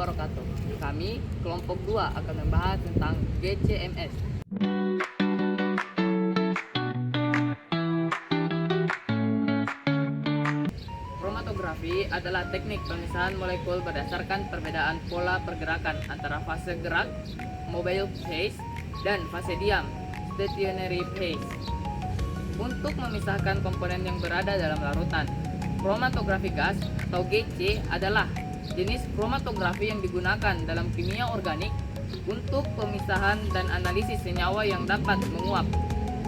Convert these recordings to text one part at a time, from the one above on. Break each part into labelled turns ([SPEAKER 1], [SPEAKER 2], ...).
[SPEAKER 1] wabarakatuh. Kami kelompok 2 akan membahas tentang GCMS. Kromatografi adalah teknik pemisahan molekul berdasarkan perbedaan pola pergerakan antara fase gerak, mobile phase, dan fase diam, stationary phase. Untuk memisahkan komponen yang berada dalam larutan, kromatografi gas atau GC adalah jenis kromatografi yang digunakan dalam kimia organik untuk pemisahan dan analisis senyawa yang dapat menguap.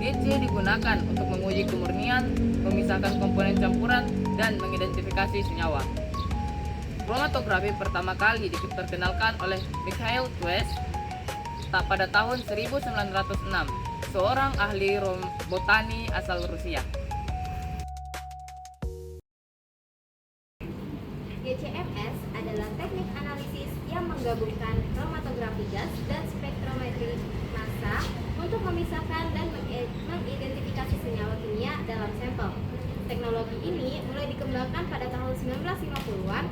[SPEAKER 1] GC digunakan untuk menguji kemurnian, memisahkan komponen campuran, dan mengidentifikasi senyawa. Kromatografi pertama kali diperkenalkan oleh Mikhail Twess pada tahun 1906, seorang ahli botani asal Rusia.
[SPEAKER 2] GCMS adalah teknik analisis yang menggabungkan kromatografi gas dan spektrometri massa untuk memisahkan dan mengidentifikasi senyawa kimia dalam sampel. Teknologi ini mulai dikembangkan pada tahun 1950-an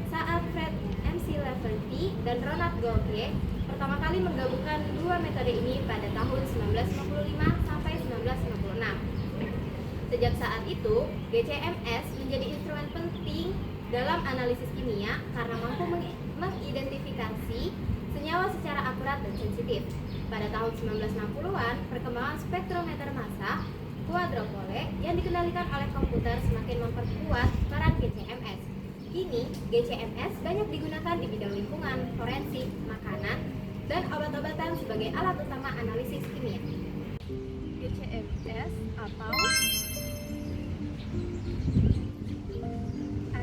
[SPEAKER 2] saat Fred MC-Levensky dan Ronald Gautier pertama kali menggabungkan dua metode ini pada tahun 1955 sampai 1956. Sejak saat itu, GCMS menjadi instrumen penting dalam analisis kimia karena mampu mengidentifikasi senyawa secara akurat dan sensitif. Pada tahun 1960-an, perkembangan spektrometer massa quadrupole yang dikendalikan oleh komputer semakin memperkuat peran GCMS. Kini, GCMS banyak digunakan di bidang lingkungan, forensik, makanan, dan obat-obatan sebagai alat utama analisis kimia.
[SPEAKER 3] GCMS atau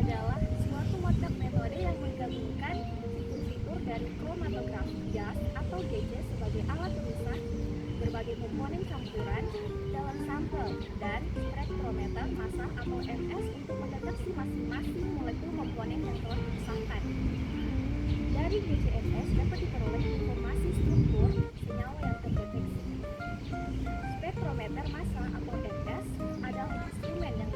[SPEAKER 3] adalah suatu metode yang menggabungkan fitur-fitur dari kromatografi gas atau GC sebagai alat pemisah berbagai komponen campuran dalam sampel dan spektrometer massa atau MS untuk mendeteksi masing-masing molekul komponen yang telah dipisahkan. Dari GCMS dapat diperoleh informasi struktur senyawa yang terdeteksi. Spektrometer massa atau MS adalah instrumen yang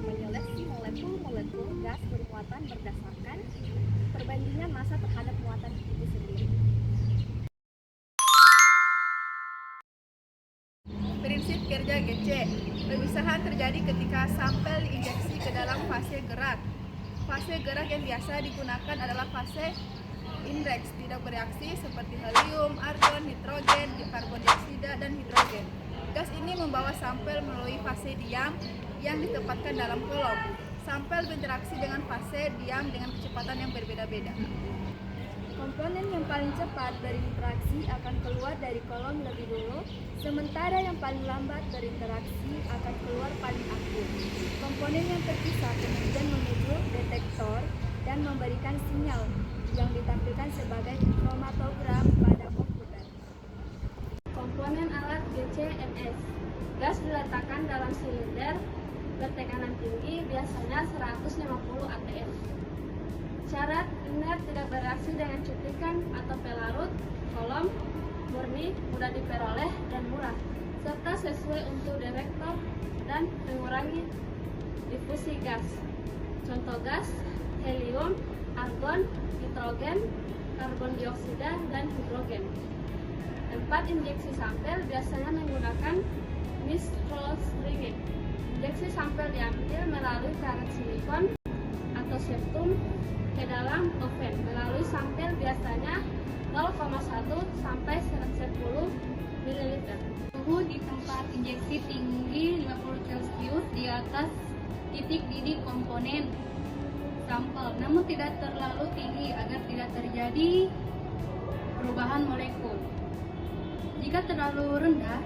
[SPEAKER 3] menyeleksi molekul-molekul gas bermuatan berdasarkan perbandingan massa terhadap muatan itu sendiri.
[SPEAKER 4] Prinsip kerja GC. Pemisahan terjadi ketika sampel diinjeksi ke dalam fase gerak. Fase gerak yang biasa digunakan adalah fase indeks, tidak bereaksi seperti helium, argon, nitrogen, karbon dioksida, dan hidrogen. Gas ini membawa sampel melalui fase diam yang ditempatkan dalam kolom. Sampel berinteraksi dengan fase diam dengan kecepatan yang berbeda-beda.
[SPEAKER 3] Komponen yang paling cepat berinteraksi akan keluar dari kolom lebih dulu, sementara yang paling lambat berinteraksi akan keluar paling akhir. Komponen yang terpisah kemudian menuju detektor dan memberikan sinyal yang ditampilkan sebagai kromatogram pada komputer. Komponen alat GCMS. Gas diletakkan dalam silinder bertekanan tinggi, biasanya 150 atm. Syarat inert tidak bereaksi dengan cuplikan atau pelarut, kolom, murni, mudah diperoleh, dan murah, serta sesuai untuk detektor dan mengurangi difusi gas. Contoh gas, helium, argon, nitrogen, karbon dioksida, dan hidrogen. Tempat injeksi sampel biasanya menggunakan nitrostringing. Injeksi sampel diambil melalui karet silikon atau septum ke dalam oven melalui sampel biasanya 0,1 sampai 10 ml.
[SPEAKER 5] Suhu di tempat injeksi tinggi 50 Celcius di atas titik didih komponen sampel, namun tidak terlalu tinggi agar tidak terjadi perubahan molekul. Jika terlalu rendah,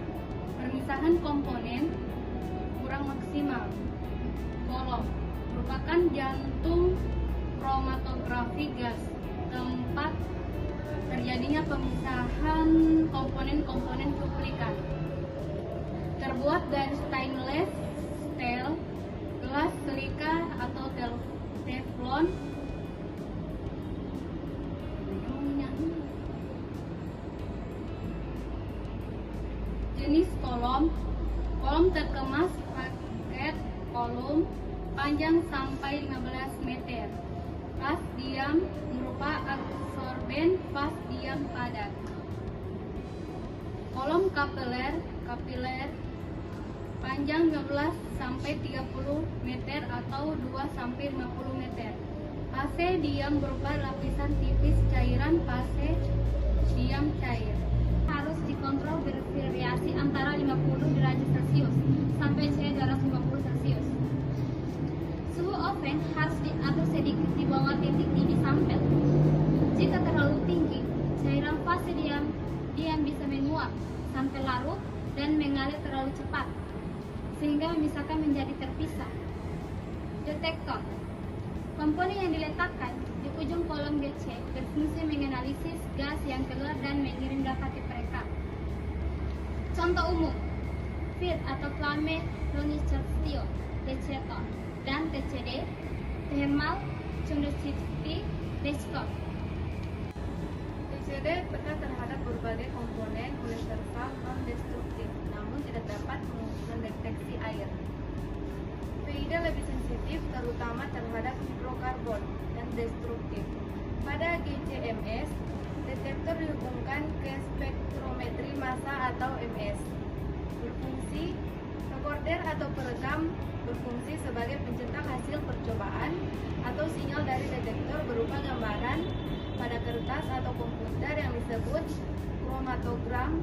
[SPEAKER 5] pemisahan komponen kurang maksimal. Kolom merupakan jantung kromatografi gas, tempat terjadinya pemisahan komponen-komponen cuplikan. Terbuat dari stainless steel, gelas, silika atau teflon. Jenis kolom terkemas paket kolom panjang sampai 15 meter. Ras diam berupa yang padat. Kolom kapiler panjang 15 sampai 30 meter atau 2 sampai 50 meter. Fase diam berupa lapisan tipis cairan fase diam cair. Harus dikontrol bervariasi antara 50 derajat Celcius sampai 250 Celcius. Suhu oven harus diatur sedikit di bawah titik didih sampel. Jika terlalu tinggi, cairan fase diam bisa menguap sampai larut dan mengalir terlalu cepat, sehingga memisahkan menjadi terpisah. Detektor komponen yang diletakkan di ujung kolom GC berfungsi menganalisis gas yang keluar dan mengirim data ke perekam. Contoh umum, FIR atau Flame Longitudinal Detector dan TCD, Thermal Conductivity Desktop.
[SPEAKER 4] TCD peka terhadap berbagai komponen oleh serta non-destruktif, namun tidak dapat mendeteksi air. PID lebih sensitif terutama terhadap hidrokarbon dan destruktif. Pada GCMS, detektor dihubungkan ke spektrometri massa atau MS. Berfungsi recorder atau perekam berfungsi sebagai pencetak hasil percobaan atau sinyal dari detektor berupa gambaran pada kertas atau komputer yang disebut kromatogram.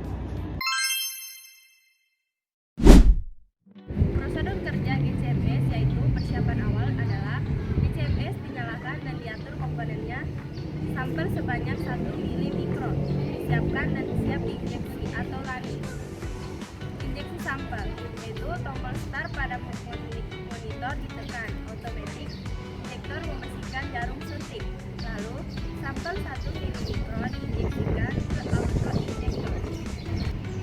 [SPEAKER 4] Prosedur kerja GCMS yaitu persiapan awal adalah GCMS dinyalakan dan diatur komponennya sampel sebanyak 1 ml disiapkan dan siap diinjeksi atau lani. Injeksi sampel yaitu tombol start pada monitor ditekan otomatis injektor membersihkan jarum suntik, lalu sampel 1 ml diinjeksikan ke output injektor.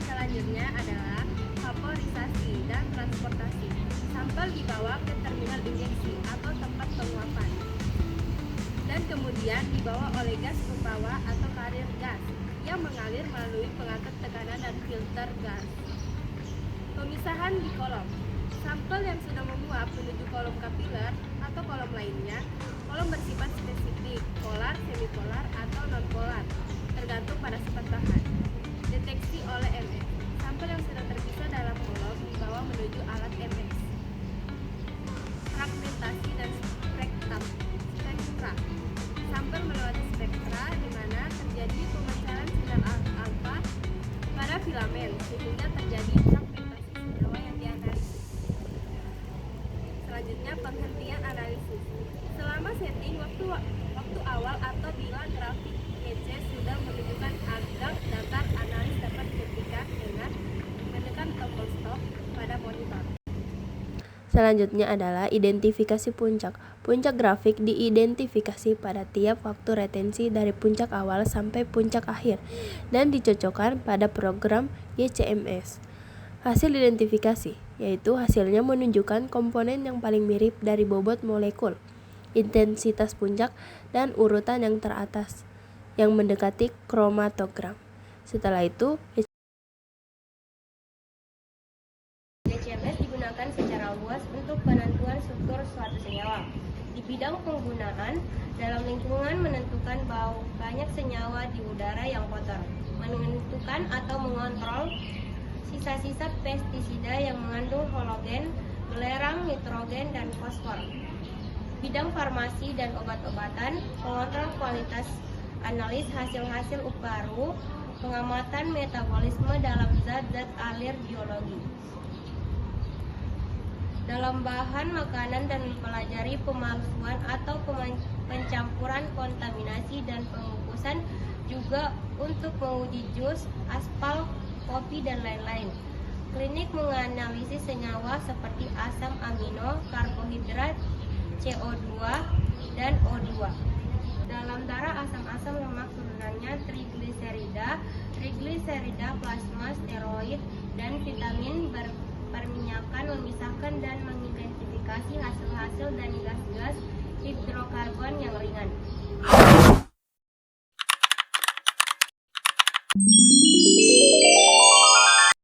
[SPEAKER 4] Selanjutnya adalah vaporisasi dan transportasi. Sampel dibawa ke terminal injeksi atau tempat penguapan dan kemudian dibawa oleh gas pembawa atau karir gas yang mengalir melalui pengatur tekanan dan filter gas. Pemisahan di kolom. Sampel yang sudah menguap menuju kolom kapiler atau kolom lainnya. Kolom bersifat spesifik, polar, semipolar, atau non-polar, tergantung pada sifat bahan. Deteksi oleh MS. Sampel yang sudah terpisah dalam kolom dibawa menuju alat MS. Fragmentasi dan spektra. Sampel melewati spektra di mana terjadi pemancaran sinar alfa pada filamen sehingga terjadi fragmentasi senyawa yang dianalisis. Selanjutnya penghentian analisis. Selama setting waktu awal atau bila grafik GC sudah menunjukkan agak datar, analis dapat dihentikan dengan menekan tombol stop pada monitor.
[SPEAKER 6] Selanjutnya adalah identifikasi puncak. Puncak grafik diidentifikasi pada tiap waktu retensi dari puncak awal sampai puncak akhir dan dicocokkan pada program GCMS. Hasil identifikasi, yaitu hasilnya menunjukkan komponen yang paling mirip dari bobot molekul, intensitas puncak, dan urutan yang teratas yang mendekati kromatogram. Setelah itu,
[SPEAKER 2] GCMS digunakan secara luas untuk penentuan struktur suatu senyawa. Di bidang penggunaan, dalam lingkungan menentukan banyak senyawa di udara yang kotor, menentukan atau mengontrol sisa-sisa pestisida yang mengandung halogen, belerang, nitrogen, dan fosfor. Bidang farmasi dan obat-obatan, pengontrol kualitas, analis hasil-hasil baru, pengamatan metabolisme dalam zat-zat alir biologi. Dalam bahan makanan dan mempelajari pemalsuan atau pencampuran kontaminasi dan pengukusan, juga untuk menguji jus, aspal, kopi, dan lain-lain. Klinik menganalisis senyawa seperti asam amino, karbohidrat, CO2, dan O2. Dalam darah asam-asam lemak turunannya trigliserida, plasma, steroid, dan vitamin perminyakan memisahkan dan mengidentifikasi hasil-hasil dan gas-gas hidrokarbon yang ringan.